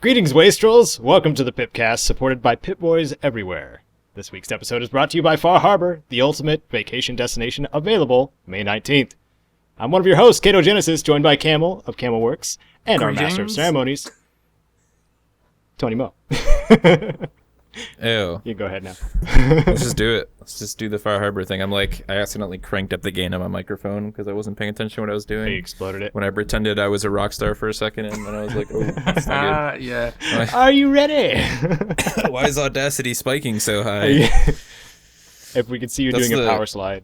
Greetings, Wastrels! Welcome to the Pipcast, supported by Pip Boys everywhere. This week's episode is brought to you by Far Harbor, the ultimate vacation destination, available May 19th. I'm one of your hosts, Kato Genesis, joined by Camel of Camel Works, and our Master of Ceremonies, Tony Mo. Ew. You can go ahead now. Let's just do it. Let's just do the Far Harbor thing. I accidentally cranked up the gain on my microphone because I wasn't paying attention to what I was doing. You exploded it. When I pretended I was a rock star for a second, and then I was like, oh, that's not good. Yeah. Are you ready? Why is Audacity spiking so high? If we could see you doing a power slide.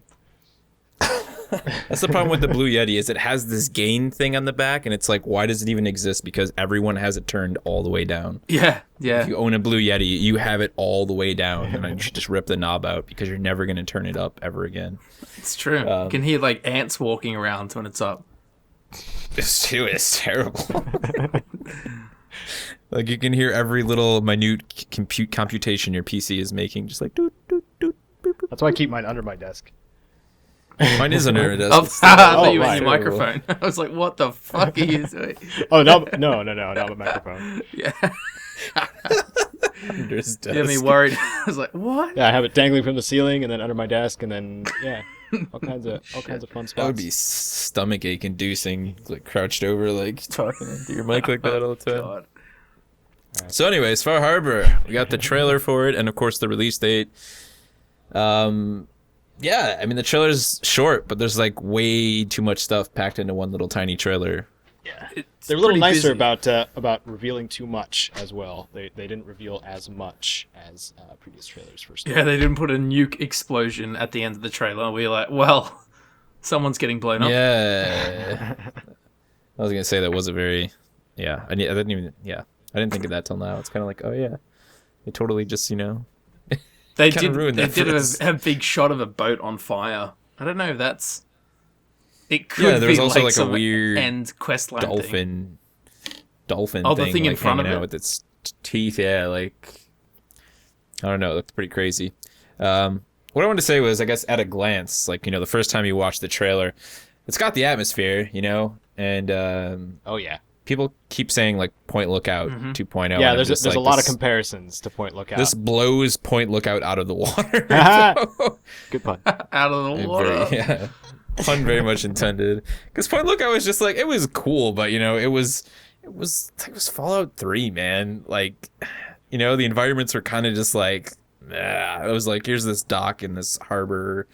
That's the problem with the Blue Yeti, is it has this gain thing on the back, and it's like, why does it even exist? Because everyone has it turned all the way down. Yeah. If you own a Blue Yeti, you have it all the way down, and you should just rip the knob out because you're never going to turn it up ever again. It's true. You can hear like ants walking around when it's up. It's terrible. Like, you can hear every little minute computation your PC is making, just like doot, doot, doot, boop, boop. That's why I keep mine under my desk. Mine is under a desk. I thought you meant your microphone. I was like, what the fuck are you doing? Oh, no, not the microphone. Yeah. Under his desk. You had me worried. I was like, what? Yeah, I have it dangling from the ceiling and then under my desk and then, yeah, all kinds of fun spots. That would be stomach ache inducing, like crouched over, like talking into your mic like that all the time. God. So anyways, Far Harbor, we got the trailer for it and of course the release date. Yeah, I mean, the trailer's short, but there's like way too much stuff packed into one little tiny trailer. Yeah, they're a little nicer about revealing too much as well. They didn't reveal as much as previous trailers for stuff. Yeah, they didn't put a nuke explosion at the end of the trailer. We were like, well, someone's getting blown up. Yeah. I was gonna say that was a very, I didn't think of that till now. It's kind of like, oh yeah, they totally just, They ruined did that a big shot of a boat on fire. I don't know if that's... It could there was be also like some a weird end questline dolphin thing. Oh, the thing in like, front of hanging it? out with its teeth. Yeah, like, I don't know. That's pretty crazy. What I wanted to say was, I guess at a glance, like, the first time you watch the trailer, it's got the atmosphere, and Oh yeah. people keep saying like Point Lookout 2.0. Yeah, there's a lot of comparisons to Point Lookout. This blows Point Lookout out of the water. Good pun. out of the water. Pun very much intended. Because Point Lookout was just like, it was cool, but it was Fallout 3, man. Like, the environments were kind of just like, it was like, here's this dock and this harbor,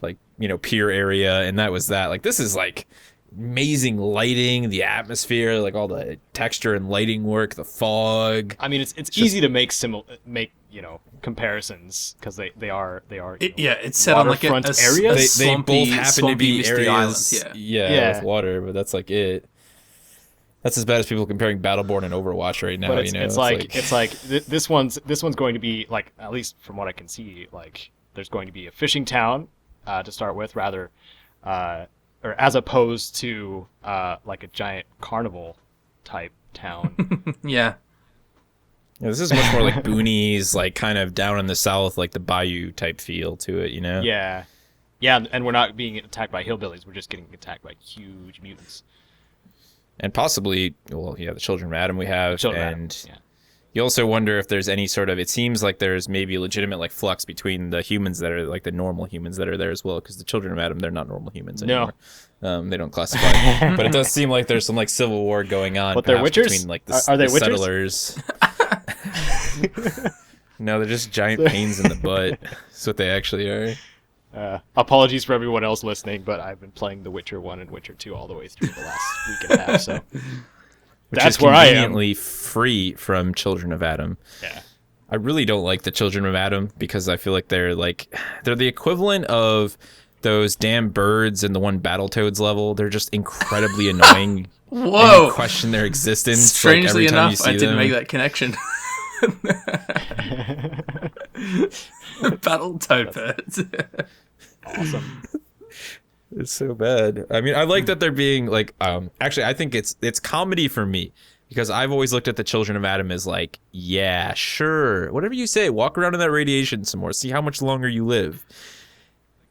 like, pier area, and that was that. Like, this is like amazing lighting, the atmosphere, like all the texture and lighting work, the fog. I mean, it's easy to make comparisons because they are it's set on like a area. They both happen to be areas, island, with water, but that's like it. That's as bad as people comparing Battleborn and Overwatch right now. But it's like this one's going to be like, at least from what I can see, like there's going to be a fishing town to start with, rather. Or as opposed to like a giant carnival type town. Yeah, this is much more like boonies, like kind of down in the south, like the bayou type feel to it, Yeah, and we're not being attacked by hillbillies. We're just getting attacked by huge mutants. And possibly, the Children of Adam we have, you also wonder if there's any sort of, it seems like there's maybe a legitimate like flux between the humans that are like the normal humans that are there as well, because the Children of Adam, they're not normal humans anymore. No. They don't classify. But it does seem like there's some like civil war going on. But they're witchers? Between like Are they the settlers. No, they're just giant pains in the butt. That's what they actually are. Apologies for everyone else listening, but I've been playing The Witcher 1 and Witcher 2 all the way through the last week and a half, so... Which That's is where I am. conveniently free from Children of Adam. Yeah. I really don't like the Children of Adam because I feel like they're the equivalent of those damn birds in the one Battletoads level. They're just incredibly annoying. Whoa! And you question their existence. Strangely every time enough, you see I didn't them. make that connection. Battletoad birds. Awesome. It's so bad. I mean, I like that they're being like, actually, I think it's comedy for me because I've always looked at the Children of Adam as like, yeah, sure, whatever you say, walk around in that radiation some more, see how much longer you live.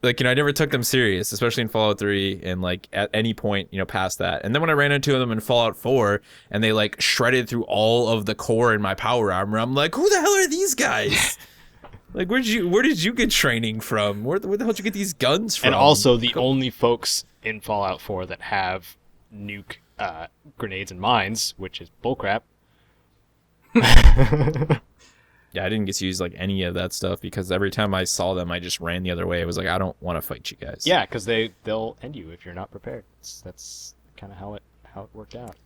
like, I never took them serious, especially in Fallout 3 and like at any point, past that. And then when I ran into them in Fallout 4 and they like shredded through all of the core in my power armor, I'm like, who the hell are these guys? Like, where did you get training from? Where the hell did you get these guns from? And also the only folks in Fallout 4 that have nuke grenades and mines, which is bullcrap. Yeah, I didn't get to use like any of that stuff because every time I saw them, I just ran the other way. I was like, I don't want to fight you guys. Yeah, because they'll end you if you're not prepared. That's kind of how it worked out.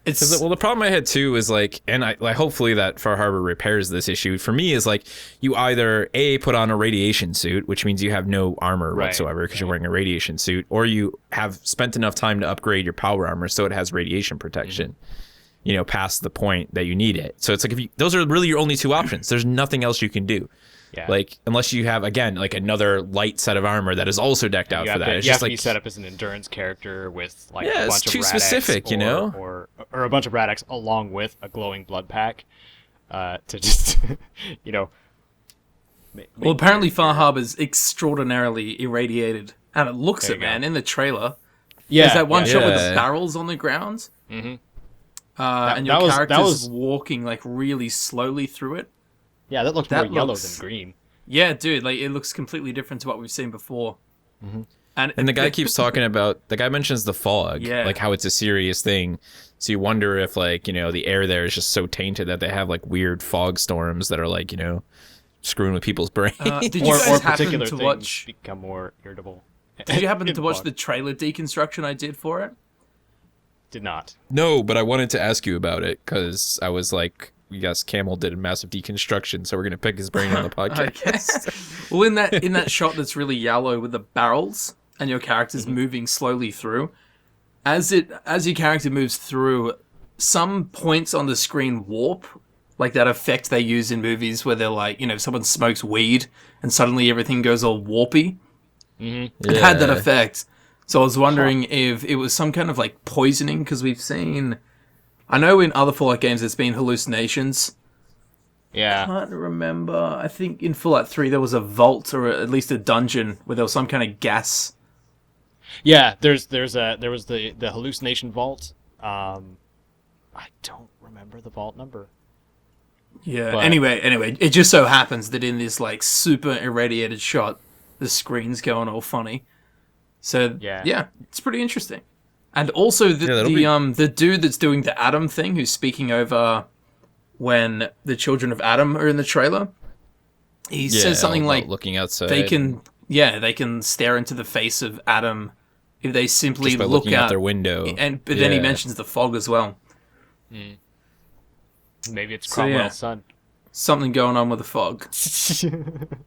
Well, the problem I had too is like, and I like hopefully that Far Harbor repairs this issue. For me, is like you either put on a radiation suit, which means you have no armor whatsoever because you're wearing a radiation suit, or you have spent enough time to upgrade your power armor so it has radiation protection. Past the point that you need it. So it's like those are really your only two options. There's nothing else you can do. Yeah. Like unless you have again like another light set of armor that is also decked out for that. It's just like be set up as an endurance character with like a bunch it's too of specific, or a bunch of Rad-X along with a glowing blood pack to just well, apparently Far Harbor's extraordinarily irradiated, and it looks it, man, in the trailer. Yeah, there's that one shot with the barrels on the ground. Mm-hmm. And your character's walking like really slowly through it. Yeah, that looked more yellow than green. Yeah, dude, like it looks completely different to what we've seen before. Mm-hmm. And the guy keeps talking about, the guy mentions the fog, like how it's a serious thing. So you wonder if like, the air there is just so tainted that they have like weird fog storms that are like, screwing with people's brains. Did you guys happen particular to things watch? become more irritable? Did you happen to watch the trailer deconstruction I did for it? Did not. No, but I wanted to ask you about it because I was like, yes, Camel did a massive deconstruction, so we're gonna pick his brain on the podcast. Well, in that shot that's really yellow with the barrels and your character's moving slowly through, as your character moves through, some points on the screen warp, like that effect they use in movies where they're like, someone smokes weed and suddenly everything goes all warpy. Mm-hmm. It had that effect. So I was wondering if it was some kind of like poisoning, because we've seen, I know in other Fallout games there's been hallucinations. Yeah. I can't remember. I think in Fallout 3 there was a vault or at least a dungeon where there was some kind of gas. Yeah, there was the hallucination vault. I don't remember the vault number. Yeah. But Anyway, it just so happens that in this like super irradiated shot, the screen's going all funny. So yeah, it's pretty interesting. And also the dude that's doing the Adam thing, who's speaking over when the children of Adam are in the trailer, he says something like looking outside. They can stare into the face of Adam if they simply just by look looking out their window. But then he mentions the fog as well. Mm. Maybe it's Cromwell's son. Something going on with the fog.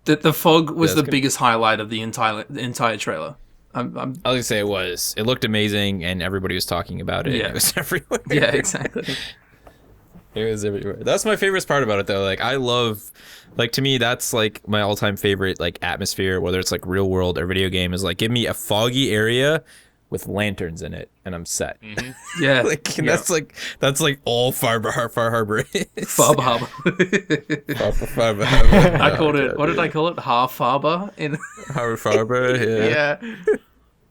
The fog was the biggest highlight of the entire trailer. I was gonna say it was. It looked amazing, and everybody was talking about it. Yeah. It was everywhere. Yeah, exactly. It was everywhere. That's my favorite part about it, though. Like, I love, like, to me, that's like my all-time favorite, like, atmosphere, whether it's like real world or video game, is like, give me a foggy area with lanterns in it, and I'm set. Mm-hmm. Yeah, that's like all Far Harbor is. Far Harbor. Far Harbor. I called it. What did I call it? Half Harbor in Harbor. Yeah. Yeah.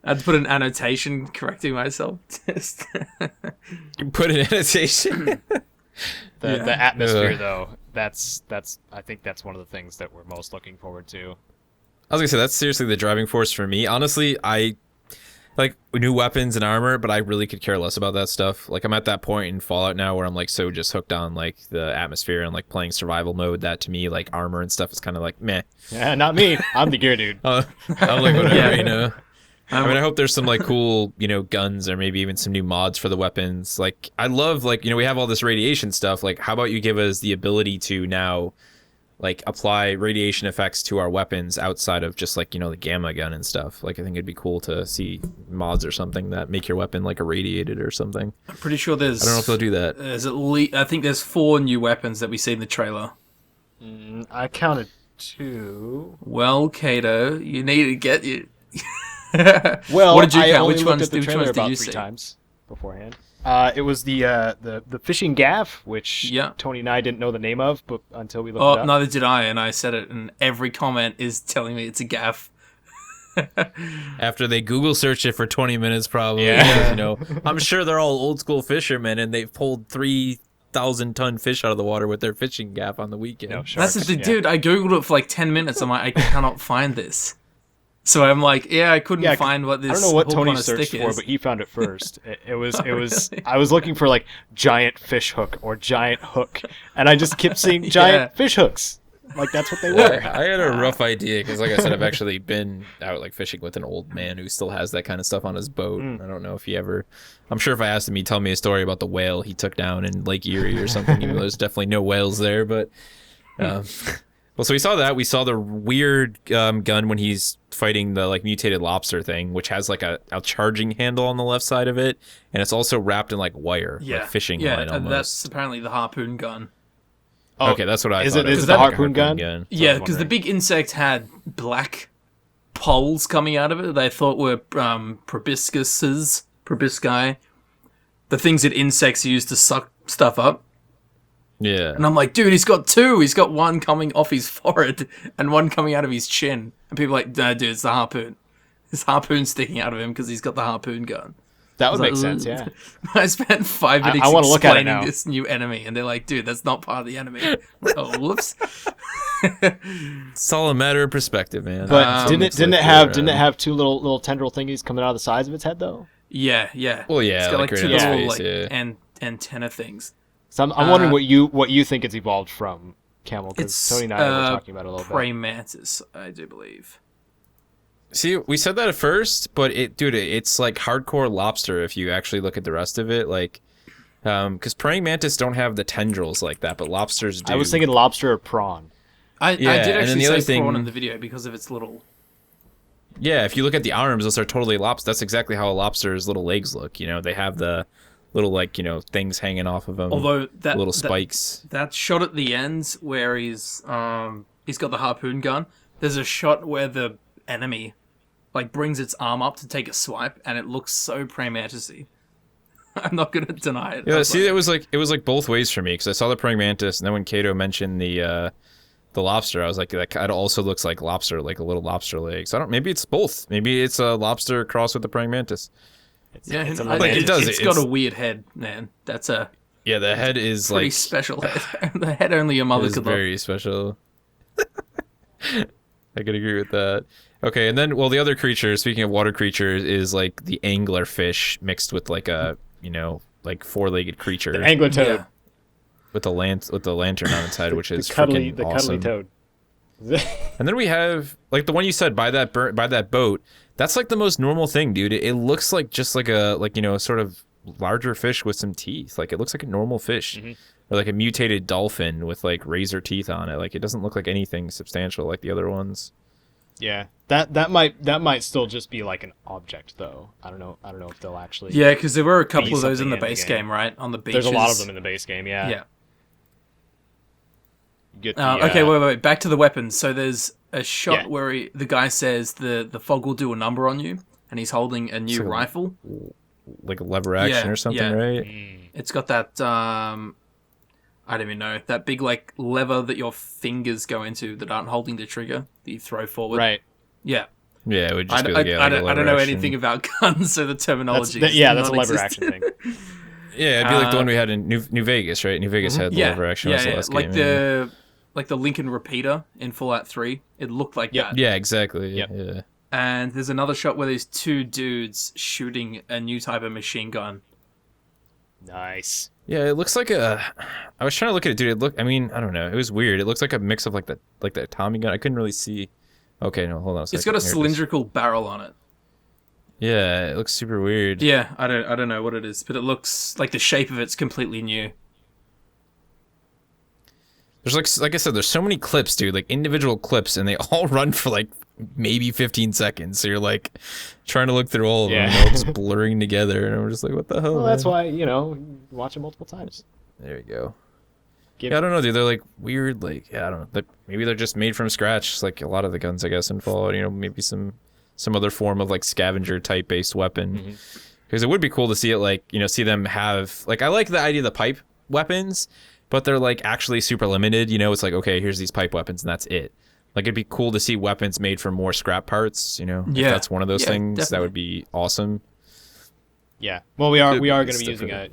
I had to put an annotation correcting myself. You put an annotation. The atmosphere, though, that's I think that's one of the things that we're most looking forward to. I was gonna say that's seriously the driving force for me. Honestly, I like new weapons and armor, but I really could care less about that stuff. Like, I'm at that point in Fallout now where I'm like so just hooked on like the atmosphere and like playing survival mode that to me like armor and stuff is kind of like meh. Yeah, not me. I'm the gear dude. I'm like whatever, I mean, I hope there's some like cool, guns or maybe even some new mods for the weapons. Like, I love like, we have all this radiation stuff. Like, how about you give us the ability to now like apply radiation effects to our weapons outside of just like, the gamma gun and stuff. Like, I think it'd be cool to see mods or something that make your weapon like irradiated or something. I'm pretty sure I don't know if they'll do that. There's at least, I think there's 4 new weapons that we see in the trailer. I counted 2. Well, Kato, you need to get you. Well, what did you count? I only Which looked ones at the trailer did about you 3 see? times beforehand. It was the fishing gaff, which Tony and I didn't know the name of, but until we looked it up. Neither did I, and I said it, and every comment is telling me it's a gaff. After they Google search it for 20 minutes, probably. Yeah. You know, I'm sure they're all old school fishermen, and they've pulled 3,000-ton fish out of the water with their fishing gaff on the weekend. No sharks. That's the dude. I googled it for like 10 minutes. I'm like, I cannot find this. So I'm like, I couldn't find what this. I don't know what hook Tony on a searched stick for, is. but he found it first. It was. Really? I was looking for like giant fish hook or giant hook, and I just kept seeing giant fish hooks. Like that's what they were. I had a rough idea because, like I said, I've actually been out like fishing with an old man who still has that kind of stuff on his boat. I don't know if he ever. I'm sure if I asked him, he'd tell me a story about the whale he took down in Lake Erie or something. Even though there's definitely no whales there, but. Well, so we saw that. We saw the weird gun when he's fighting the like mutated lobster thing, which has like a charging handle on the left side of it, and it's also wrapped in like wire, like fishing line almost. That's apparently the harpoon gun. Oh, okay, that's what I thought. Is it the harpoon gun? Yeah, because the big insect had black poles coming out of it. They thought were proboscis, the things that insects use to suck stuff up. Yeah. And I'm like, dude, he's got two. He's got one coming off his forehead and one coming out of his chin. And people are like, no, dude, it's the harpoon. His harpoon's sticking out of him because he's got the harpoon gun. That would make sense, yeah. I spent 5 minutes I wanna look at it explaining now. this new enemy, and they're like, dude, that's not part of the enemy. Oh, whoops. It's all a matter of perspective, man. But didn't it have two little tendril thingies coming out of the sides of its head though? Yeah. Well, yeah, It's got like like two right in little its face, antenna things. So I'm wondering what you think it's evolved from, Camel, because It's Tony and I were talking about it a little praying bit. mantis, I do believe. See, we said that at first, but it's like hardcore lobster if you actually look at the rest of it. Like, because praying mantis don't have the tendrils like that, but lobsters do. I was thinking lobster or prawn. I did and then actually the other say prawn thing- in the video because of its little... Yeah, if you look at the arms, those are totally lobster. That's exactly how a lobster's little legs look. You know, they have the little like things hanging off of them. Although little spikes. That shot at the end where he's got the harpoon gun. There's a shot where the enemy like brings its arm up to take a swipe, and it looks so praying mantis-y. I'm not gonna deny it. Yeah, see, it was like both ways for me because I saw the praying mantis, and then when Kato mentioned the lobster, I was like, that kind of also looks like lobster, like a little lobster leg. So maybe it's both. Maybe it's a lobster crossed with the praying mantis. It's It's got a weird head, man. That's a the head is pretty like special head. The head only your mother is could look. very special. I could agree with that. Okay, and then the other creature, speaking of water creatures, is like the anglerfish mixed with like a like four-legged creature. The angler toad. Yeah. With the lantern on its head, which is cuddly freaking awesome. toad. And then we have like the one you said by that boat. That's like the most normal thing, dude. It looks like just like a sort of larger fish with some teeth. Like it looks like a normal fish, or like a mutated dolphin with like razor teeth on it. Like it doesn't look like anything substantial like the other ones. Yeah, that might still just be like an object though. I don't know if they'll actually. Yeah, because there were a couple of those something in the in the base game. game, right? On the beaches. There's a lot of them in the base game. Yeah. Yeah. You get the, Okay, wait. Back to the weapons. So there's a shot Yeah. where the guy says the fog will do a number on you, and he's holding a new So- rifle. Like a lever action Yeah, or something, yeah. right? It's got that I don't even know, that big like lever that your fingers go into that aren't holding the trigger that you throw forward. Right. Yeah. Yeah, it would I just be like, don't know lever action. anything about guns, so the terminology. That's is a lever non-existent. action thing. Yeah, it'd be like the one we had in New Vegas, right? New Vegas had the lever action. Was the last like game, like the Lincoln repeater in Fallout 3. It looked like that. Yeah, exactly. Yep. Yeah. And there's another shot where there's two dudes shooting a new type of machine gun. Nice. Yeah, it looks like a. I was trying to look at it, dude. I mean, I don't know. It was weird. It looks like a mix of like the Tommy gun. I couldn't really see. Okay, no, hold on a second. It's got a Here it is. cylindrical barrel on it. Yeah, it looks super weird. Yeah, I don't know what it is, but it looks like the shape of it's completely new. There's like I said, there's so many clips, dude. Like individual clips, and they all run for like maybe 15 seconds. So you're like trying to look through all of them, Yeah. just blurring together, and I'm just like, what the hell? Well, that's man? why watch it multiple times. There you go. Give- Yeah, I don't know, dude. They're like weird. Like, yeah, I don't know. Like, maybe they're just made from scratch, just like a lot of the guns, I guess, in Fallout. Maybe some other form of like scavenger type based weapon. Because it would be cool to see it, like, see them have like. I like the idea of the pipe weapons, but they're like actually super limited. It's like, okay, here's these pipe weapons, and that's it. Like, it'd be cool to see weapons made from more scrap parts, you know? Yeah. If that's one of those things, definitely. that would be awesome. Yeah. Well, we are going to be Stuff using it.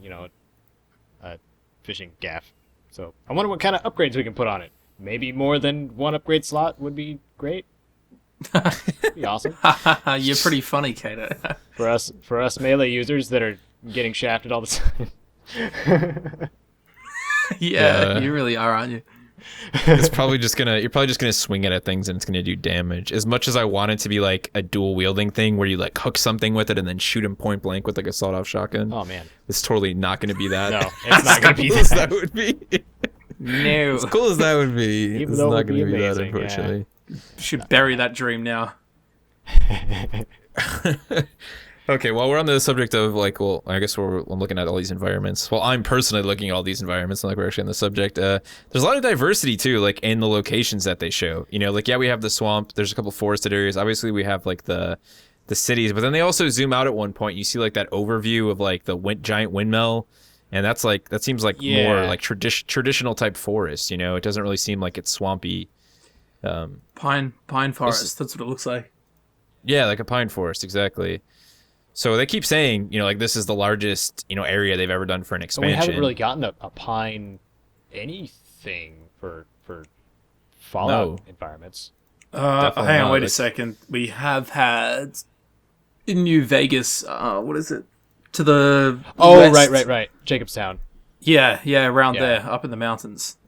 a fishing gaff. So I wonder what kind of upgrades we can put on it. Maybe more than one upgrade slot would be great. Be awesome. You're pretty funny, Kato. For us melee users that are getting shafted all the time. Yeah, you really are, aren't you? You're probably just gonna swing it at things and it's gonna do damage. As much as I want it to be like a dual wielding thing where you like hook something with it and then shoot him point blank with like a sawed-off shotgun. Oh man, it's totally not gonna be that. No, it's not gonna be As that. cool as that would be. No. As cool as that would be, Even it's though it not would gonna be be that, amazing, unfortunately. Should bury that dream now. Okay, well, we're on the subject of like, well, I guess I'm looking at all these environments. Well, I'm personally looking at all these environments, and like we're actually on the subject. There's a lot of diversity too, like in the locations that they show. You know, like we have the swamp. There's a couple forested areas. Obviously, we have like the cities, but then they also zoom out at one point. You see like that overview of like the giant windmill, and that seems like more like traditional type forest. You know, it doesn't really seem like it's swampy. Pine forest. That's what it looks like. Yeah, like a pine forest, exactly. So they keep saying, you know, like this is the largest, you know, area they've ever done for an expansion. We haven't really gotten a pine anything for Fallout environments. Hang on, wait a second. We have had in New Vegas. What is it? To the west. Right. Jacobstown. Yeah, around there, up in the mountains.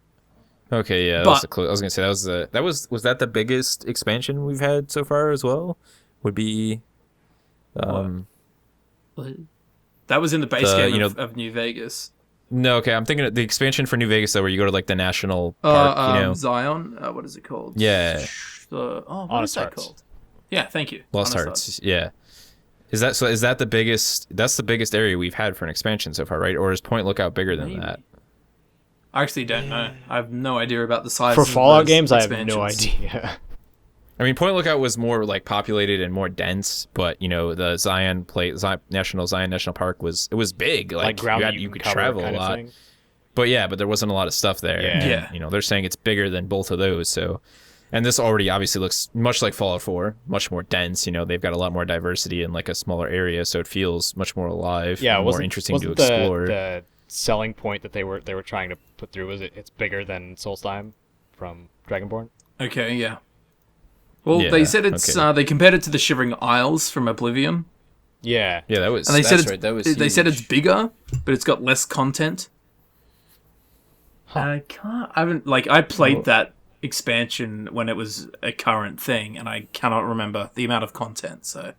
Okay, yeah, I was gonna say was that the biggest expansion we've had so far as well? Would be, that was in the base game of New Vegas. No, okay, I'm thinking of the expansion for New Vegas though, where you go to like the national park, you know, Zion. What is it called? Yeah, what is that called? Yeah, thank you. Lost Hearts. Yeah, is that the biggest? That's the biggest area we've had for an expansion so far, right? Or is Point Lookout bigger than that? I actually don't know. I have no idea about the size. For Fallout games, I have no idea. I mean, Point Lookout was more like populated and more dense, but you know, the Zion National Park was big. Like you could travel a lot. But there wasn't a lot of stuff there. Yeah. And, you know, they're saying it's bigger than both of those. So, and this already obviously looks much like Fallout 4, much more dense. You know, they've got a lot more diversity in like a smaller area, so it feels much more alive. Yeah, more interesting to explore. The selling point that they were trying to put through was it's bigger than Solstheim from Dragonborn. Okay, yeah. Well, they said it's they compared it to the Shivering Isles from Oblivion. Yeah, that was. And they said they said it's bigger, but it's got less content. Huh. I played that expansion when it was a current thing, and I cannot remember the amount of content. So,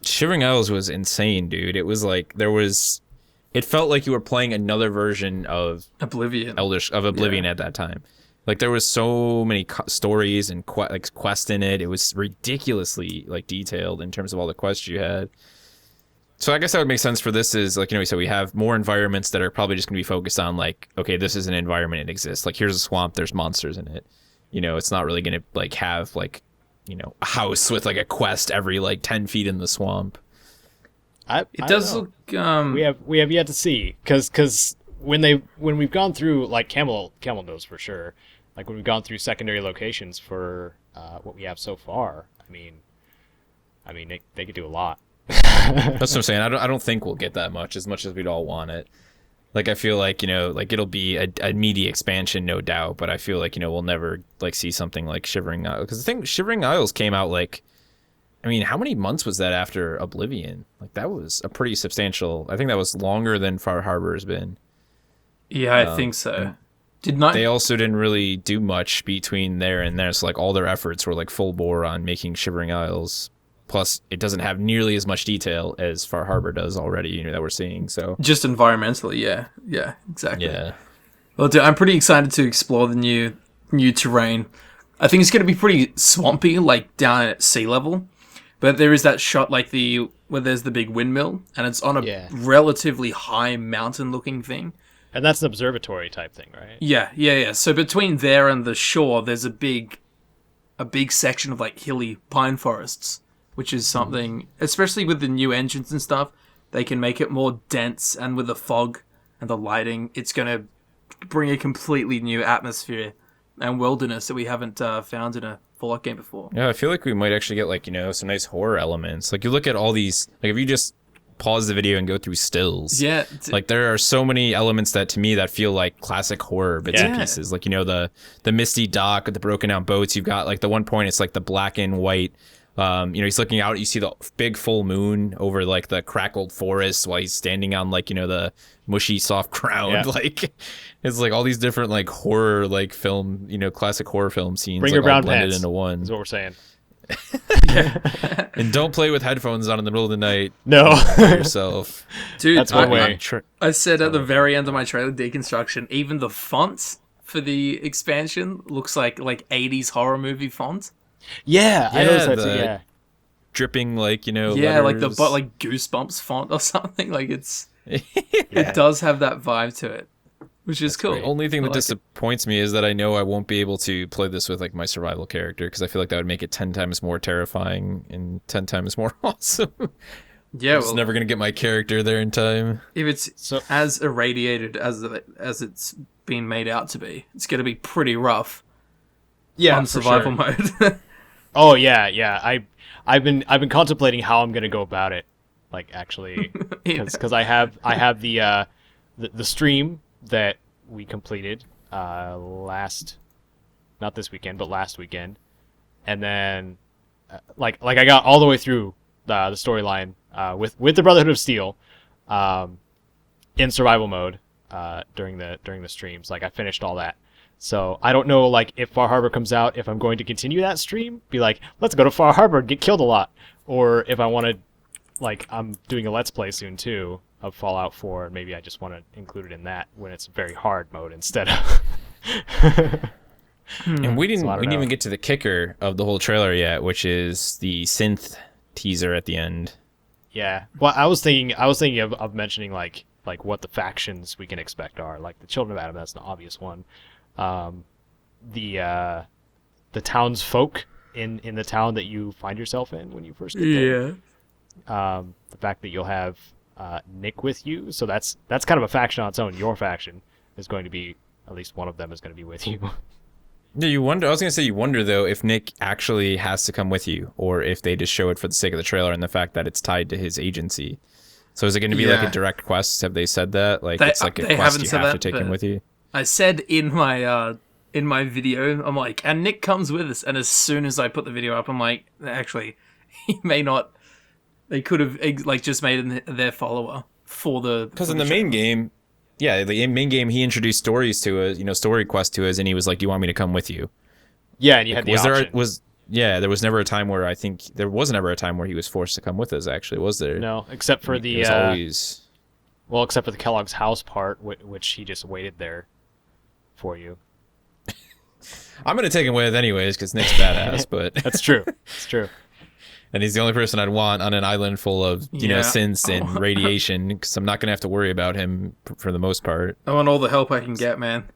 Shivering Isles was insane, dude. It was like it felt like you were playing another version of Oblivion, at that time. Like there was so many stories and quests in it. It was ridiculously like detailed in terms of all the quests you had. So I guess that would make sense for this is like, you know, so we have more environments that are probably just going to be focused on like, okay, this is an environment, it exists. Like here's a swamp, there's monsters in it. You know, it's not really going to like have like, you know, a house with like a quest every like 10 feet in the swamp. It does look. We have yet to see because when we've gone through like Camel knows for sure. Like when we've gone through secondary locations for what we have so far, I mean, they could do a lot. That's what I'm saying. I don't think we'll get that much as we'd all want it. Like I feel like, you know, like it'll be a meaty expansion, no doubt. But I feel like, you know, we'll never like see something like Shivering Isles, because the thing Shivering Isles came out like, I mean, how many months was that after Oblivion? Like that was a pretty substantial. I think that was longer than Far Harbor has been. Yeah, I think so. They also didn't really do much between there and there. So like all their efforts were like full bore on making Shivering Isles. Plus, it doesn't have nearly as much detail as Far Harbor does already, you know, that we're seeing. So just environmentally, yeah, exactly. Yeah. Well, dude, I'm pretty excited to explore the new terrain. I think it's going to be pretty swampy, like down at sea level. But there is that shot like where there's the big windmill, and it's on a relatively high mountain-looking thing. And that's an observatory type thing, right? Yeah. So between there and the shore, there's a big section of like hilly pine forests, which is something, especially with the new engines and stuff, they can make it more dense, and with the fog and the lighting, it's going to bring a completely new atmosphere and wilderness that we haven't found in a Fallout game before. Yeah, I feel like we might actually get like, some nice horror elements. Like you look at all these, like if you just pause the video and go through stills. Yeah. Like there are so many elements that to me that feel like classic horror bits and pieces. Like, the misty dock with the broken down boats. You've got like the one point, it's like the black and white. He's looking out, you see the big full moon over like the crackled forest while he's standing on like, the mushy soft ground. Yeah. Like it's like all these different like horror, like film, classic horror film scenes. Bring like, your brown blended pants into one. is what we're saying. And don't play with headphones on in the middle of the night. No. Yourself. Dude, that's one way. I said at the very end of my trailer deconstruction, even the font for the expansion looks like 80s horror movie font. Yeah, I noticed that too, yeah. Dripping like, yeah, letters. like Goosebumps font or something. Like it does have that vibe to it, which is cool. The only thing that disappoints me is that I know I won't be able to play this with like my survival character, because I feel like that would make it 10 times more terrifying and 10 times more awesome. Yeah, I'm just never gonna get my character there in time. If it's as irradiated as it's been made out to be, it's gonna be pretty rough. Yeah, on survival mode. Oh yeah. I've been contemplating how I'm gonna go about it, like actually, because I have the stream that we completed not this weekend but last weekend, and then like I got all the way through the storyline with the Brotherhood of Steel in survival mode during the streams. Like I finished all that. So I don't know, like, if Far Harbor comes out, if I'm going to continue that stream, be like, let's go to Far Harbor and get killed a lot. Or if I want to, like, I'm doing a Let's Play soon, too, of Fallout 4, and maybe I just want to include it in that when it's very hard mode instead of... And we didn't even get to the kicker of the whole trailer yet, which is the synth teaser at the end. Yeah. Well, I was thinking of mentioning, like what the factions we can expect are. Like, the Children of Adam, that's an obvious one. The townsfolk in the town that you find yourself in when you first get there. The fact that you'll have Nick with you, so that's kind of a faction on its own. Your faction is going to be, at least one of them is going to be with you. Yeah, you wonder. I was gonna say you wonder though if Nick actually has to come with you, or if they just show it for the sake of the trailer and the fact that it's tied to his agency. So is it going to be like a direct quest? Have they said that? Like it's like a quest you have to take him with you. I said in my video, I'm like, and Nick comes with us. And as soon as I put the video up, I'm like, actually, he may not. They could have like just made him their follower for the. Because in the main game, the main game, he introduced stories to us, story quest to us, and he was like, "Do you want me to come with you?" Yeah, and you had the option. There was never a time where there was never a time where he was forced to come with us. Actually, was there? No, except for the always. Well, except for the Kellogg's house part, which he just waited there for you. I'm gonna take him with anyways because Nick's badass. But that's true. It's true. And he's the only person I'd want on an island full of synths and radiation, because I'm not gonna have to worry about him for the most part. I want all the help I can get, man.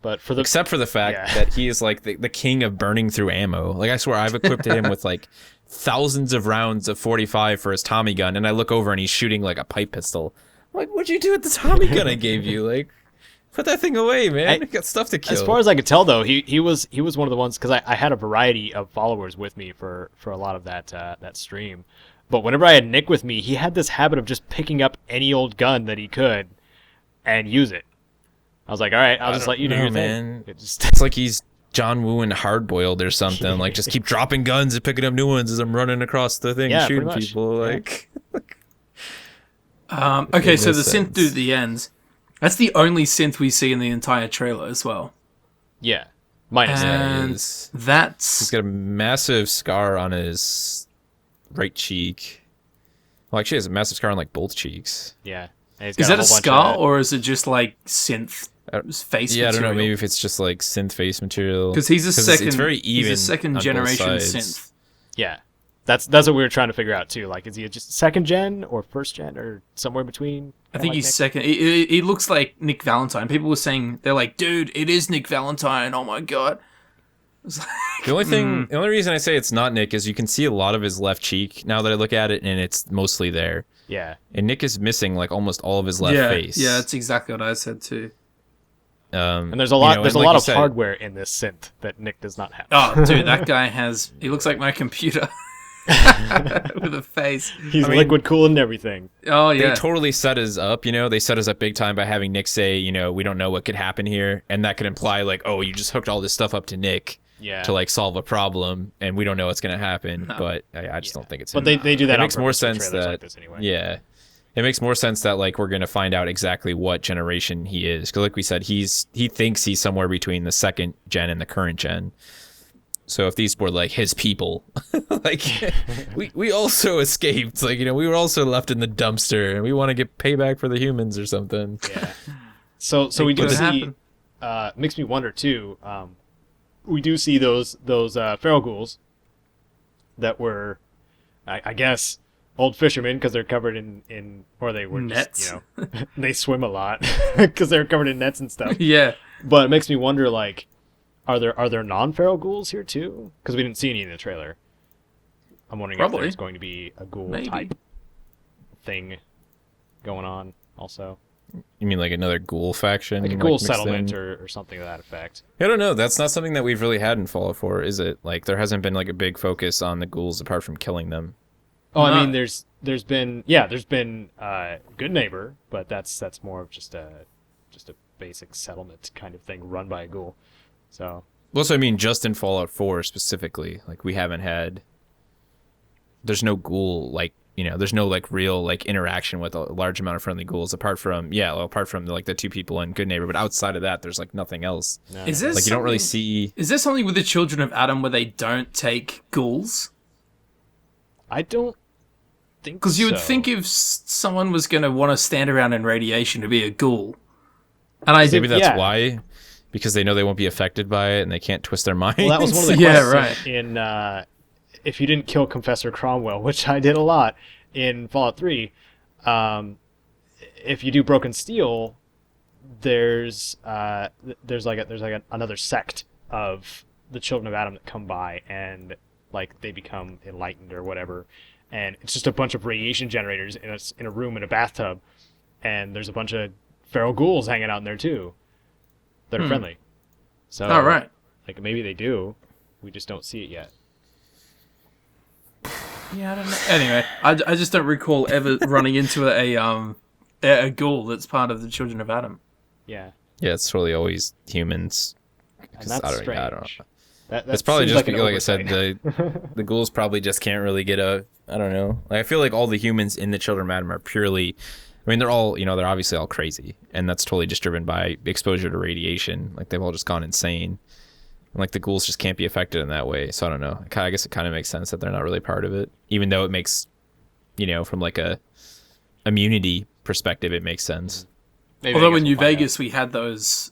But except for the fact that he is like the king of burning through ammo. Like I swear, I've equipped him with like thousands of rounds of 45 for his Tommy gun, and I look over and he's shooting like a pipe pistol. I'm like, what'd you do with the Tommy gun I gave you? Like, put that thing away, man. You got stuff to kill. As far as I could tell, though, he was one of the ones, because I had a variety of followers with me for a lot of that stream. But whenever I had Nick with me, he had this habit of just picking up any old gun that he could and use it. I was like, all right, I'll just let you do your thing. It's like he's John Woo and Hardboiled or something. Like, just keep dropping guns and picking up new ones as I'm running across the thing and shooting people. Like, okay, so the synth dude at the end, that's the only synth we see in the entire trailer as well. Yeah. Minus and that's... He's got a massive scar on his right cheek. Well, actually, he has a massive scar on, like, both cheeks. Yeah. Is that a scar, or is it just, like, synth face material? I don't know. Maybe if it's just, like, synth face material. Because he's it's very even. He's a second generation synth. Yeah. That's what we were trying to figure out, too. Like, is he just second gen or first gen or somewhere in between? I think he's second. He looks like Nick Valentine. People were saying, they're like, dude, it is Nick Valentine. Oh, my God. Like, the only reason I say it's not Nick is you can see a lot of his left cheek now that I look at it, and it's mostly there. Yeah. And Nick is missing, like, almost all of his left face. Yeah, that's exactly what I said, too. And there's a lot. There's a like lot you of said, hardware in this synth that Nick does not have. Oh, dude, that guy has. He looks like my computer with a face. He's liquid cooled and everything. Oh yeah. They totally set us up. They set us up big time by having Nick say, we don't know what could happen here, and that could imply like, oh, you just hooked all this stuff up to Nick. Yeah. To like solve a problem, and we don't know what's gonna happen. No. But I just don't think it's. But they do that. It makes more sense that like this anyway. Yeah, it makes more sense that like we're gonna find out exactly what generation he is, because like we said, he thinks he's somewhere between the second gen and the current gen. So if these were like his people, like we also escaped, like we were also left in the dumpster, and we want to get payback for the humans or something. Yeah. So we do see. Makes me wonder too. We do see those feral ghouls that were, I guess, old fishermen because they're covered in or they were nets. Just, they swim a lot because they're covered in nets and stuff. Yeah. But it makes me wonder, like, are there non-feral ghouls here too? Because we didn't see any in the trailer. I'm wondering if there's going to be a ghoul type thing going on also. You mean like another ghoul faction? Like a ghoul settlement or something to that effect. I don't know. That's not something that we've really had in Fallout 4, is it? Like, there hasn't been like a big focus on the ghouls apart from killing them. Oh, I mean, there's been Good Neighbor, but that's more of just a basic settlement kind of thing run by a ghoul. So. Well, so I mean, just in Fallout 4 specifically, like we haven't had. There's no ghoul like. There's no like real like interaction with a large amount of friendly ghouls apart from like the two people in Good Neighbor, but outside of that, there's like nothing else. No. Is this like you don't really see? Is there something with the Children of Adam where they don't take ghouls? I don't think because you would think if someone was going to want to stand around in radiation to be a ghoul, and maybe that's why, because they know they won't be affected by it and they can't twist their mind. Well, that was one of the quests in if you didn't kill Confessor Cromwell, which I did a lot in Fallout 3, if you do Broken Steel, there's another sect of the Children of Adam that come by and like they become enlightened or whatever, and it's just a bunch of radiation generators in a room in a bathtub, and there's a bunch of feral ghouls hanging out in there too that are friendly. So, all right, like maybe they do, we just don't see it yet. Yeah, I don't know. Anyway, I just don't recall ever running into a ghoul that's part of the Children of Adam. Yeah. Yeah, it's totally always humans. And that's strange. I don't know. That's probably just like I said, the ghouls probably just can't really get I don't know. Like I feel like all the humans in the Children of Adam are purely. I mean, they're all they're obviously all crazy, and that's totally just driven by exposure to radiation. Like they've all just gone insane. And like the ghouls just can't be affected in that way. So I don't know. I guess it kind of makes sense that they're not really part of it, even though it makes, from like a immunity perspective, it makes sense. Maybe although in New Vegas we had those,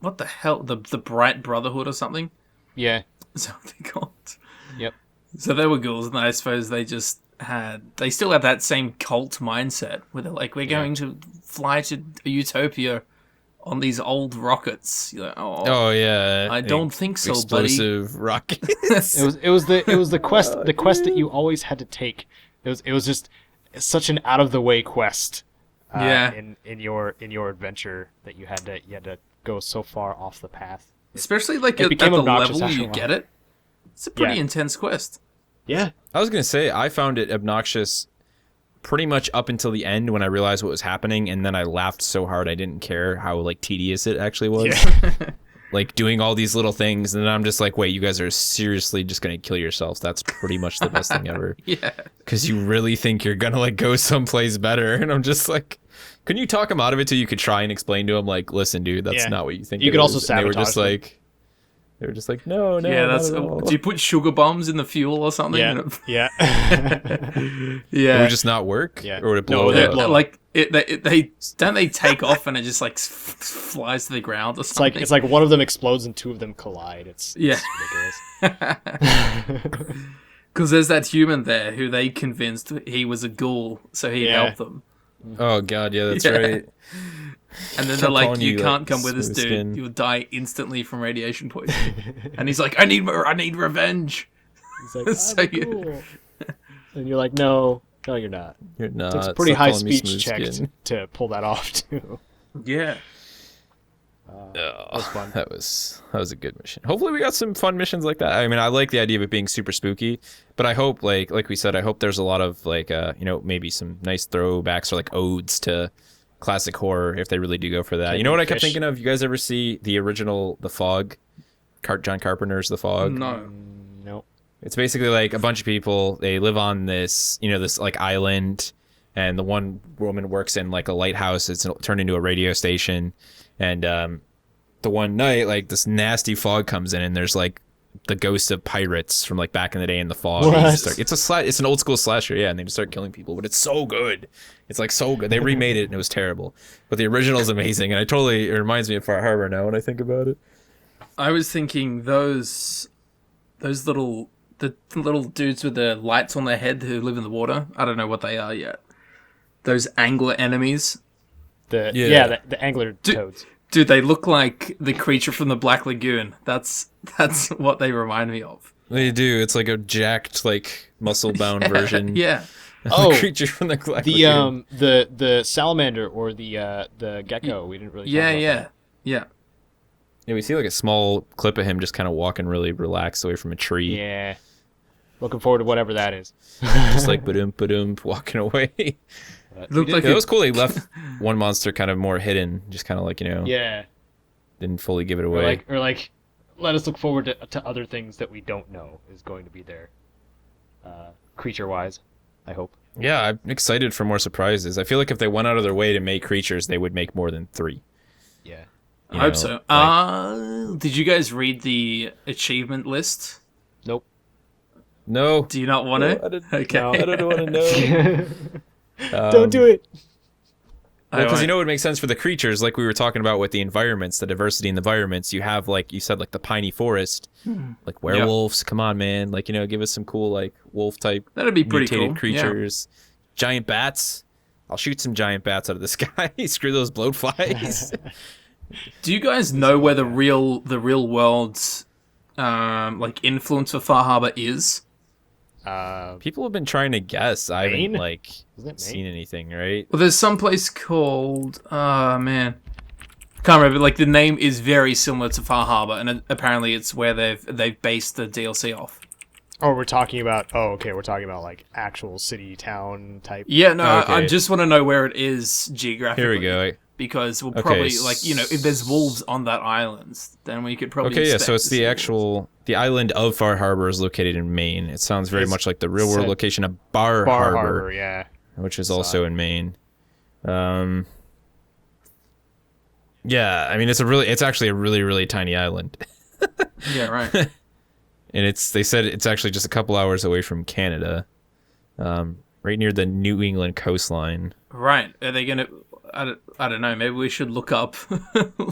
what the hell, the Bright Brotherhood or something. Yeah. Is that what they called? Yep. So they were ghouls, and I suppose they still had that same cult mindset where they're like, we're going to fly to a utopia on these old rockets. You're like, oh yeah, I don't think so, explosive buddy. rockets. it was the quest that you always had to take. It was just such an out of the way quest. In your adventure that you had to go so far off the path. Especially like at the level you get it. It's a pretty intense quest. Yeah. I was gonna say I found it obnoxious pretty much up until the end when I realized what was happening, and then I laughed so hard I didn't care how like tedious it actually was. Yeah. Like doing all these little things, and then I'm just like, wait, you guys are seriously just gonna kill yourselves? That's pretty much the best thing ever. Yeah. Because you really think you're gonna like go someplace better, and I'm just like, couldn't you talk him out of it till you could try and explain to him like, listen, dude, that's not what you think. You could also sabotage. They were just like, no. Yeah, that's. Do you put sugar bombs in the fuel or something? Yeah. Yeah. Yeah. It would just not work. Yeah. Or would it blow up? Like they take off and it just like flies to the ground or something. It's like one of them explodes and two of them collide. It's ridiculous. Because there's that human there who they convinced he was a ghoul, so he'd help them. Oh god, yeah, that's right. And then they're like, you can't come with us, dude. Skin. You'll die instantly from radiation poisoning. And he's like, I need revenge. He's like, so cool. And you're like, no, you're not. You're not. It's a pretty high speech check to pull that off, too. Yeah. That was fun. That was a good mission. Hopefully we got some fun missions like that. I mean, I like the idea of it being super spooky, but I hope like we said, I hope there's a lot of like maybe some nice throwbacks or like odes to classic horror if they really do go for that. You know what I kept thinking of? You guys ever see the original The Fog? John Carpenter's The Fog? No. Nope. It's basically like a bunch of people, they live on this, this like island, and the one woman works in like a lighthouse. It's turned into a radio station, and the one night, like this nasty fog comes in, and there's like the ghosts of pirates from like back in the day in the fog. It's an old school slasher, yeah, and they just start killing people, but it's so good. It's like so good. They remade it and it was terrible, but the original is amazing, and it reminds me of Far Harbor now when I think about it. I was thinking those little dudes with the lights on their head who live in the water. I don't know what they are yet. Those angler enemies. The angler toads. Dude, they look like the creature from the Black Lagoon. That's what they remind me of. They do. It's like a jacked, like muscle-bound version. Yeah. The creature from the Black Lagoon. The salamander or the gecko. We didn't really. Yeah. Yeah, we see like a small clip of him just kind of walking really relaxed away from a tree. Yeah. Looking forward to whatever that is. Just like ba-doom, walking away. It was cool. They left one monster kind of more hidden, just kind of like, Yeah. Didn't fully give it away. Or like, let us look forward to other things that we don't know is going to be there. Creature-wise, I hope. Yeah, I'm excited for more surprises. I feel like if they went out of their way to make creatures, they would make more than 3. Yeah. I hope so. Did you guys read the achievement list? Nope. No. Do you not want to? Okay. No, I don't want to know. Don't do it. Because it would make sense for the creatures, like we were talking about with the environments, the diversity in the environments. You have, like you said, like the piney forest, like werewolves. Yep. Come on, man! Like give us some cool like wolf type. That'd be pretty mutated cool. Creatures, giant bats. I'll shoot some giant bats out of the sky. Screw those bloatflies. Do you guys know where the real world's like influence for Far Harbor is? People have been trying to guess. I Maine? haven't seen anything, right? Well, there's some place called man, can't remember. Like the name is very similar to Far Harbor, and apparently it's where they've based the DLC off. Oh, we're talking about. Oh, okay. We're talking about like actual city town type. Yeah, no, okay. I just want to know where it is geographically. Here we go. Because we'll probably if there's wolves on that island, then we could probably. Okay, yeah. So it's the island of Far Harbor is located in Maine. It sounds very much like the real world location of Bar Harbor, yeah, which is also in Maine. Yeah, I mean it's actually a really really tiny island. Yeah, right. And they said it's actually just a couple hours away from Canada, right near the New England coastline. Right. Are they gonna? I don't know. Maybe we should look up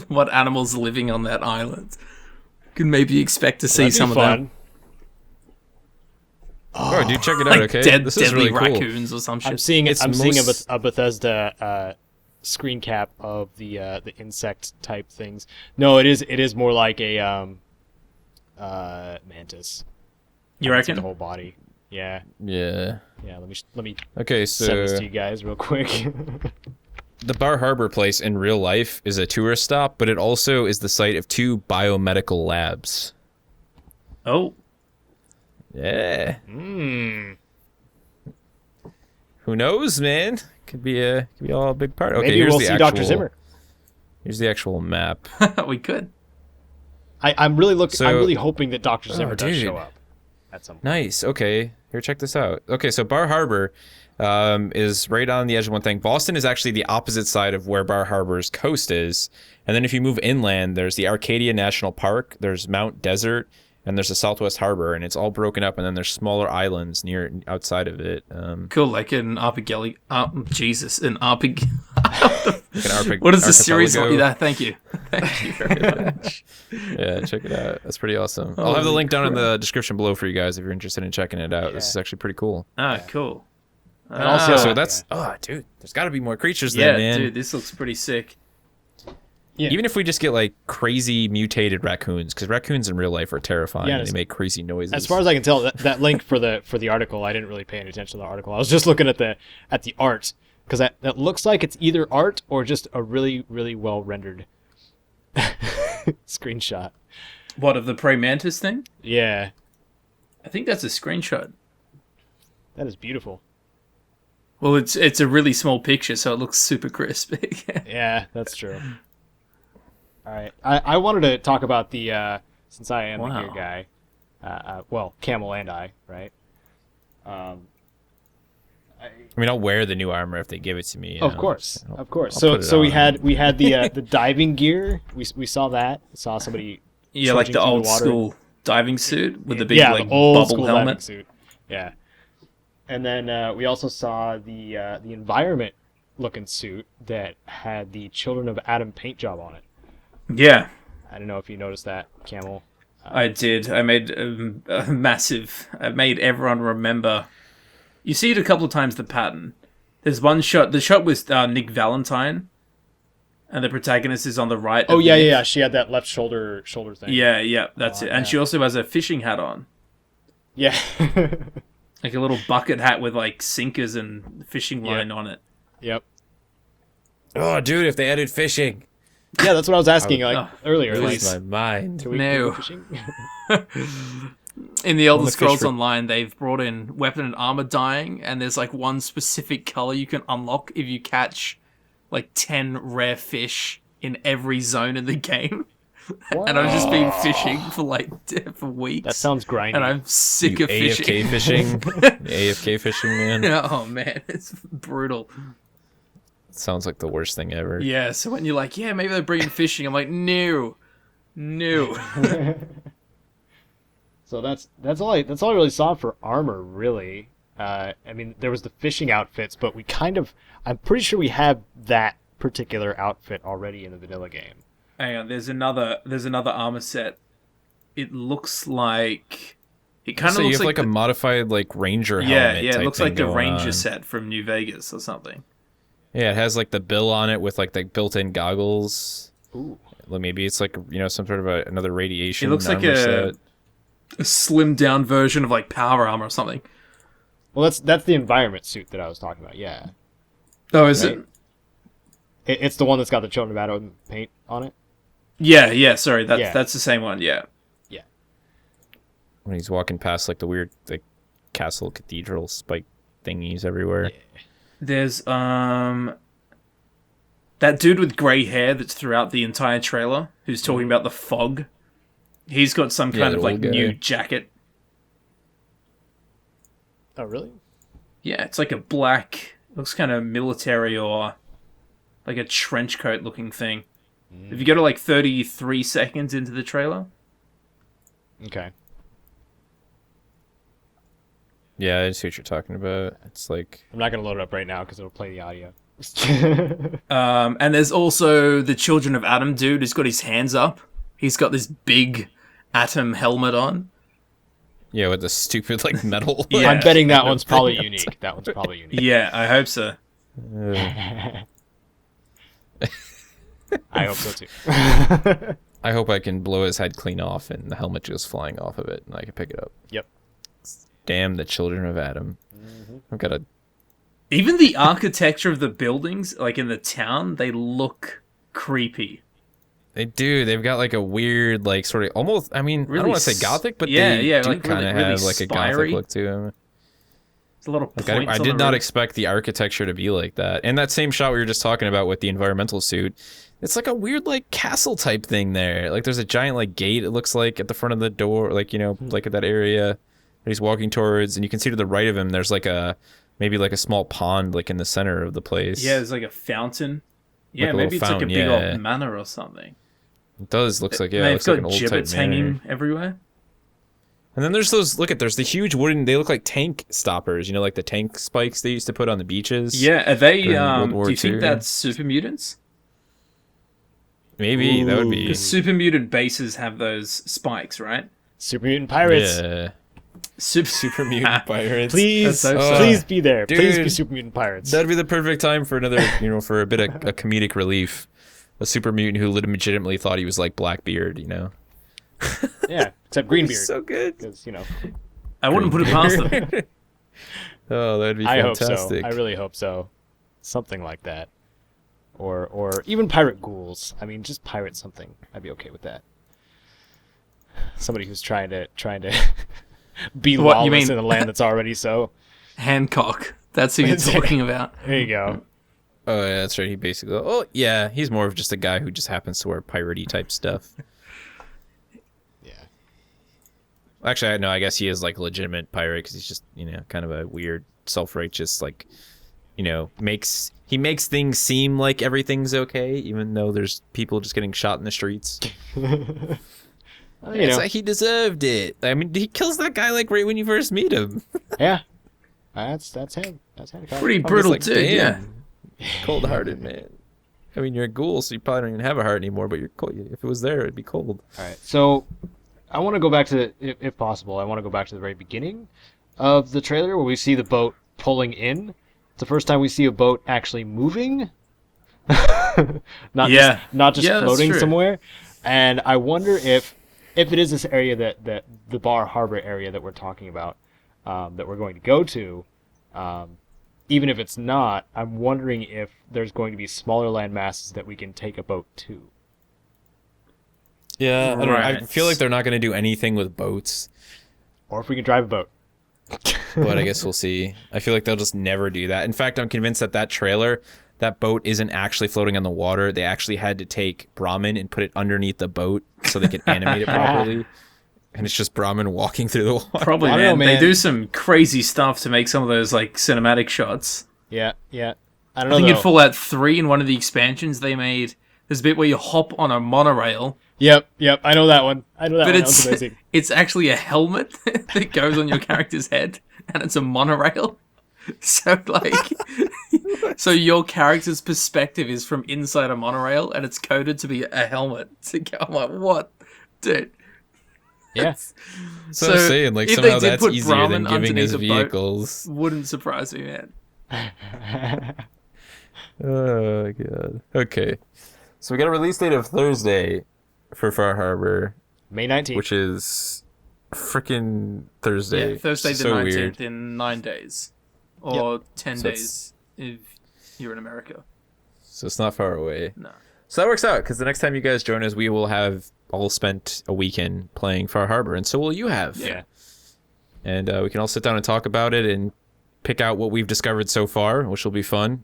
what animals are living on that island. Could maybe expect to see some of them. Oh, dude, check it out. Like okay, this is really raccoons cool. Or some shit. I'm seeing a Bethesda screen cap of the insect type things. No, it is more like a mantis. You reckon? The whole body. Yeah. Yeah. Yeah. Let me. Okay, so send this to you guys real quick. The Bar Harbor place in real life is a tourist stop, but it also is the site of 2 biomedical labs. Oh. Yeah. Who knows, man? Could be all a big part. Okay, maybe we'll see Dr. Zimmer. Here's the actual map. We could. I'm really I'm really hoping that Dr. Zimmer does show up at some point. Nice. Okay. Here, check this out. Okay, so Bar Harbor is right on the edge of one thing. Boston is actually the opposite side of where Bar Harbor's coast is. And then if you move inland, there's the Arcadia National Park, there's Mount Desert, and there's the Southwest Harbor, and it's all broken up, and then there's smaller islands outside of it. Cool, like an Arpeggielli. What is the series like that? Thank you very much. Yeah, check it out. That's pretty awesome. I'll have the link down in the description below for you guys if you're interested in checking it out. Yeah. This is actually pretty cool. Cool. And also, so that's dude, there's got to be more creatures there, man. Yeah, dude, this looks pretty sick. Yeah. Even if we just get like crazy mutated raccoons, because raccoons in real life are terrifying. Yeah, they make crazy noises. As far as I can tell, that link for the article, I didn't really pay any attention to the article. I was just looking at the art, because that looks like it's either art or just a really really well rendered Screenshot. What, of the praying mantis thing? Yeah. I think that's a screenshot. That is beautiful. Well, it's a really small picture, so it looks super crisp. Yeah, that's true. All right. I wanted to talk about the, since I am the gear guy, well, Camel and I, right? I mean, I'll wear the new armor if they give it to me. Of course. So we had the diving gear. We saw that. Saw somebody. Yeah, like the old school diving suit with the big the old bubble school helmet. diving suit. Yeah. And then we also saw the environment looking suit that had the Children of Adam paint job on it. Yeah. I don't know if you noticed that, Camel. I did. I made a massive. I made everyone remember. You see it a couple of times. The pattern. There's one shot. The shot was Nick Valentine, and the protagonist is on the right. Oh yeah. She had that left shoulder thing. Yeah. That's it. And she also has a fishing hat on. Yeah. Like a little bucket hat with like sinkers and fishing line on it. Yep. Oh, dude, if they added fishing. Yeah, that's what I was asking earlier. Lose my mind. Can we go fishing? In the Elder Scrolls Online, they've brought in weapon and armor dyeing, and there's like one specific color you can unlock if you catch like 10 rare fish in every zone in the game. And I've just been fishing for weeks. That sounds grindy. And I'm sick of fishing. AFK fishing? AFK fishing, man. Oh man, it's brutal. Sounds like the worst thing ever. Yeah, so when you're like, yeah, maybe they're bringing fishing, I'm like, no. So that's all I really saw for armor, really. I mean, there was the fishing outfits, but I'm pretty sure we have that particular outfit already in the vanilla game. Hang on, there's another armor set. It looks like it kind of looks you have like a modified like ranger helmet. Yeah, it looks like the ranger on. set from New Vegas or something. Yeah, it has like the bill on it with like the built-in goggles. Ooh. Maybe it's like, some sort of another radiation. It looks like a slimmed down version of like power armor or something. Well, that's the environment suit that I was talking about. Yeah. Oh, is it? It's the one that's got the Children of Adam paint on it. Yeah. Sorry, that's the same one. Yeah. Yeah. When he's walking past like the weird like castle cathedral spike thingies everywhere. Yeah. There's that dude with grey hair that's throughout the entire trailer who's talking about the fog. He's got some kind of like new jacket. Oh, really? Yeah, it's like a black, looks kind of military or like a trench coat looking thing. If you go to like 33 seconds into the trailer. Okay. Yeah, I see what you're talking about. It's like... I'm not going to load it up right now because it'll play the audio. And there's also the Children of Adam dude who's got his hands up. He's got this big Atom helmet on. Yeah, with the stupid like metal. Yeah. I'm betting that one's probably unique. That one's probably unique. Yeah, I hope so. I hope so too. I hope I can blow his head clean off and the helmet goes flying off of it and I can pick it up. Yep. Damn the Children of Adam. I've got a... Even the architecture of the buildings, like in the town, they look creepy. They do. They've got like a weird, like sort of almost, I mean, really I don't want to say gothic, but they do like kind of really have like a gothic look to them. It's a little points I did not expect the architecture to be like that. And that same shot we were just talking about with the environmental suit, it's like a weird like castle type thing there. Like there's a giant like gate, it looks like, at the front of the door, like, like at that area that he's walking towards, and you can see to the right of him there's like maybe like a small pond like in the center of the place. Yeah, there's like a fountain. Yeah, like maybe it's like a big old manor or something. It does, looks like, it looks got like an old gibbets type manor. hanging everywhere. And then there's those, there's the huge wooden, they look like tank stoppers, like the tank spikes they used to put on the beaches. Yeah, are they, do you think that's super mutants? Maybe, that would be. Because super mutant bases have those spikes, right? Super mutant pirates. Yeah. Super mutant pirates. Please be there. Dude, please be super mutant pirates. That'd be the perfect time for another, for a bit of a comedic relief. A super mutant who legitimately thought he was like Blackbeard, Yeah, except Greenbeard. So good. Because, I wouldn't put it past them. Oh, that'd be fantastic. I hope so. I really hope so. Something like that. or even pirate ghouls. I mean, just pirate something. I'd be okay with that. Somebody who's trying to be lawless in a land that's already so. Hancock. That's who you're talking about. There you go. Oh yeah, that's right. He basically. Oh yeah, he's more of just a guy who just happens to wear piratey type stuff. Yeah. Actually, no. I guess he is like a legitimate pirate because he's just kind of a weird, self-righteous makes things seem like everything's okay, even though there's people just getting shot in the streets. It's like he deserved it. I mean, he kills that guy like right when you first meet him. Yeah, that's him. That's Hancock. Pretty brutal too. Yeah, cold-hearted man. I mean, you're a ghoul, so you probably don't even have a heart anymore. But you're cold. If it was there, it'd be cold. All right, so I want to go back to, if possible, I want to go back to the very beginning of the trailer where we see the boat pulling in. It's the first time we see a boat actually moving, not just floating somewhere. And I wonder if it is this area that the Bar Harbor area that we're talking about, that we're going to go to, even if it's not, I'm wondering if there's going to be smaller land masses that we can take a boat to. Yeah, I don't know. I feel like they're not going to do anything with boats. Or if we can drive a boat. But I guess we'll see. I feel like they'll just never do that. In fact, I'm convinced that trailer, that boat isn't actually floating on the water. They actually had to take Brahmin and put it underneath the boat so they could animate it properly. And it's just Brahmin walking through the water. Probably, man. They do some crazy stuff to make some of those like cinematic shots. Yeah. I don't know. I think in Fallout 3, in one of the expansions, they made there's a bit where you hop on a monorail. Yep. I know that one. But it's amazing. It's actually a helmet that goes on your character's head, and it's a monorail. So so your character's perspective is from inside a monorail, and it's coded to be a helmet. I'm like, what, dude? Yeah. So I'm saying, like, somehow that's easier than giving us vehicles. Wouldn't surprise me, man. Oh god. Okay. So we got a release date of Thursday for Far Harbor, May 19th, which is freaking Thursday. Yeah, Thursday the 19th weird. In 9 days. Or 10 so days if you're in America. So it's not far away. No. So that works out, because the next time you guys join us, we will have all spent a weekend playing Far Harbor, and so will you have. Yeah. And we can all sit down and talk about it and pick out what we've discovered so far, which will be fun.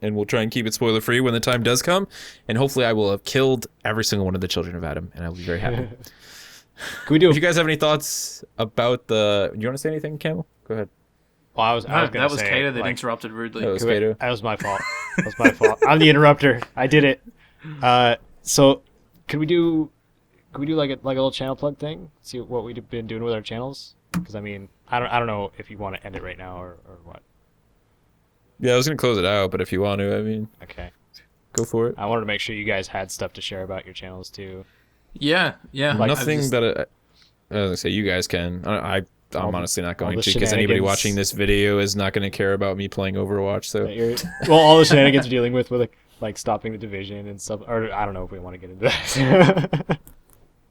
And we'll try and keep it spoiler-free when the time does come. And hopefully I will have killed every single one of the children of Adam, and I will be very happy. Can we do? If you guys have any thoughts about the... Do you want to say anything, Camel? Go ahead. Well, I was going to say... That was Kato that interrupted rudely. That was my fault. I'm the interrupter. I did it. So, could we do like a little channel plug thing? See what we've been doing with our channels? Because, I mean, I don't know if you want to end it right now or what. Yeah, I was going to close it out, but if you want to, I mean... Okay. Go for it. I wanted to make sure you guys had stuff to share about your channels, too. Yeah. Like, nothing that... I was going to say, you guys can. I'm honestly not going to, because anybody watching this video is not going to care about me playing Overwatch, so... Well, all the shenanigans you're dealing with like stopping the division and stuff, or I don't know if we want to get into that.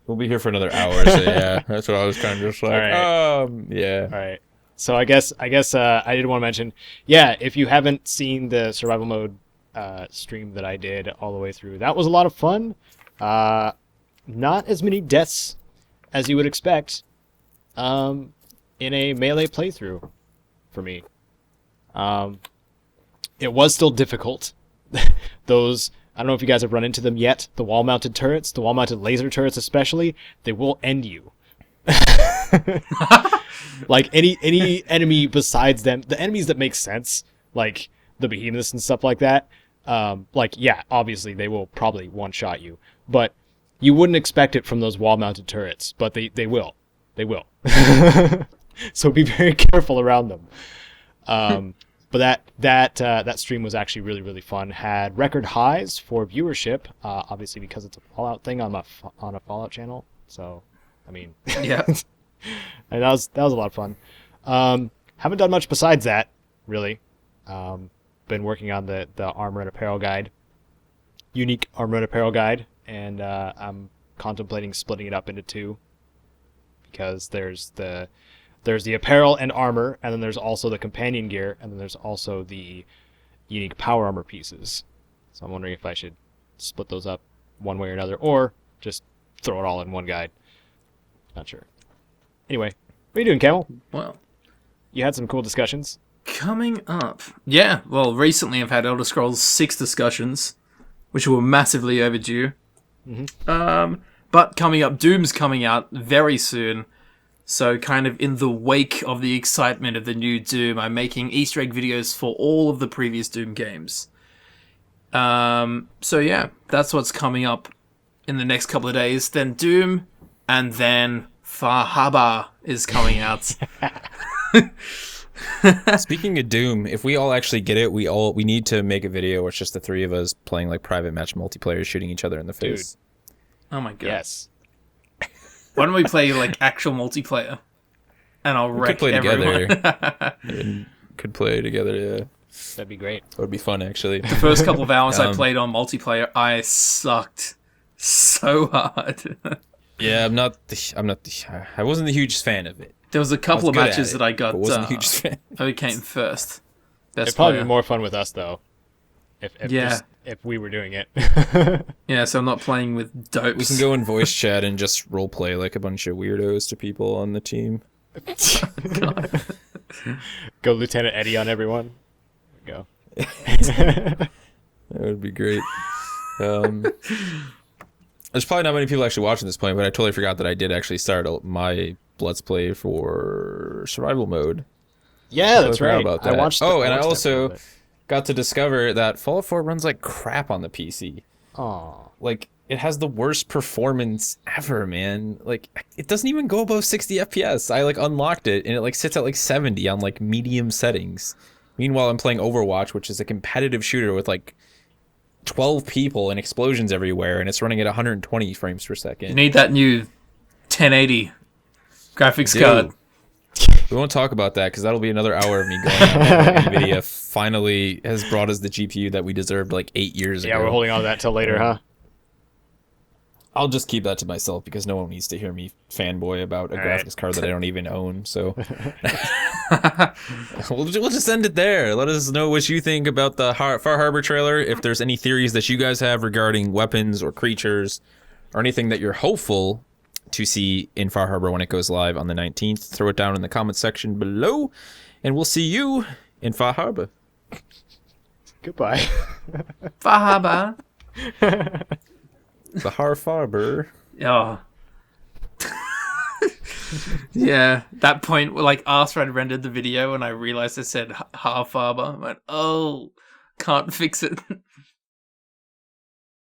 We'll be here for another hour, so yeah, that's what I was kind of just like, right. Yeah. All right. So I guess I did want to mention, yeah, if you haven't seen the survival mode stream that I did all the way through, that was a lot of fun. Not as many deaths as you would expect in a melee playthrough for me. It was still difficult. Those, I don't know if you guys have run into them yet, the wall-mounted turrets, the wall-mounted laser turrets especially, they will end you. Like any enemy besides them, the enemies that make sense, like the behemoths and stuff like that, obviously they will probably one-shot you, but you wouldn't expect it from those wall-mounted turrets, but they will. So be very careful around them. But that stream was actually really, really fun. Had record highs for viewership, obviously because it's a Fallout thing on a Fallout channel. So, I mean, yeah, and that was a lot of fun. Haven't done much besides that, really. Been working on the armor and apparel guide, unique armor and apparel guide, and I'm contemplating splitting it up into two, because there's the apparel and armor, and then there's also the companion gear, and then there's also the unique power armor pieces. So I'm wondering if I should split those up one way or another, or just throw it all in one guide. Not sure. Anyway, what are you doing, Camel? Well, you had some cool discussions. Coming up. Yeah, well, recently I've had Elder Scrolls 6 discussions, which were massively overdue. Mm-hmm. But coming up, Doom's coming out very soon. So kind of in the wake of the excitement of the new Doom, I'm making Easter egg videos for all of the previous Doom games. So yeah, that's what's coming up in the next couple of days. Then Doom, and then Far Harbor is coming out. Speaking of Doom, if we all actually get it, we need to make a video where it's just the three of us playing like private match multiplayer, shooting each other in the face. Dude. Oh my god. Yes. Why don't we play like actual multiplayer? And I'll wreck everyone. Together. Could play together, yeah. That'd be great. That would be fun, actually. The first couple of hours I played on multiplayer, I sucked so hard. Yeah, I wasn't the hugest fan of it. There was a couple of matches that I got. Wasn't the hugest fan. I came first. It'd probably be more fun with us though. If we were doing it. Yeah, so I'm not playing with dopes. We can go in voice chat and just role play like a bunch of weirdos to people on the team. Go Lieutenant Eddie on everyone. Go. That would be great. There's probably not many people actually watching this point, but I totally forgot that I did actually start my Let's Play for survival mode. Yeah, that's right. About that. I watched I also got to discover that Fallout 4 runs like crap on the PC. Aww. Like, it has the worst performance ever, man. Like, it doesn't even go above 60 FPS. I like unlocked it and it like sits at like 70 on like medium settings. Meanwhile, I'm playing Overwatch, which is a competitive shooter with like 12 people and explosions everywhere, and it's running at 120 frames per second. You need that new 1080 graphics card. We won't talk about that because that'll be another hour of me going on. NVIDIA finally has brought us the GPU that we deserved like 8 years ago. Yeah, we're holding on to that till later, huh? I'll just keep that to myself because no one needs to hear me fanboy about a graphics card that I don't even own. So we'll just end it there. Let us know what you think about the Far Harbor trailer. If there's any theories that you guys have regarding weapons or creatures or anything that you're hopeful to see in Far Harbor when it goes live on the 19th, throw it down in the comment section below, and we'll see you in Far Harbor. Goodbye. Far Harbor. Far Harbor. Oh. Yeah, that point, like, after I'd rendered the video and I realized it said Half Harbor, I went, oh, can't fix it.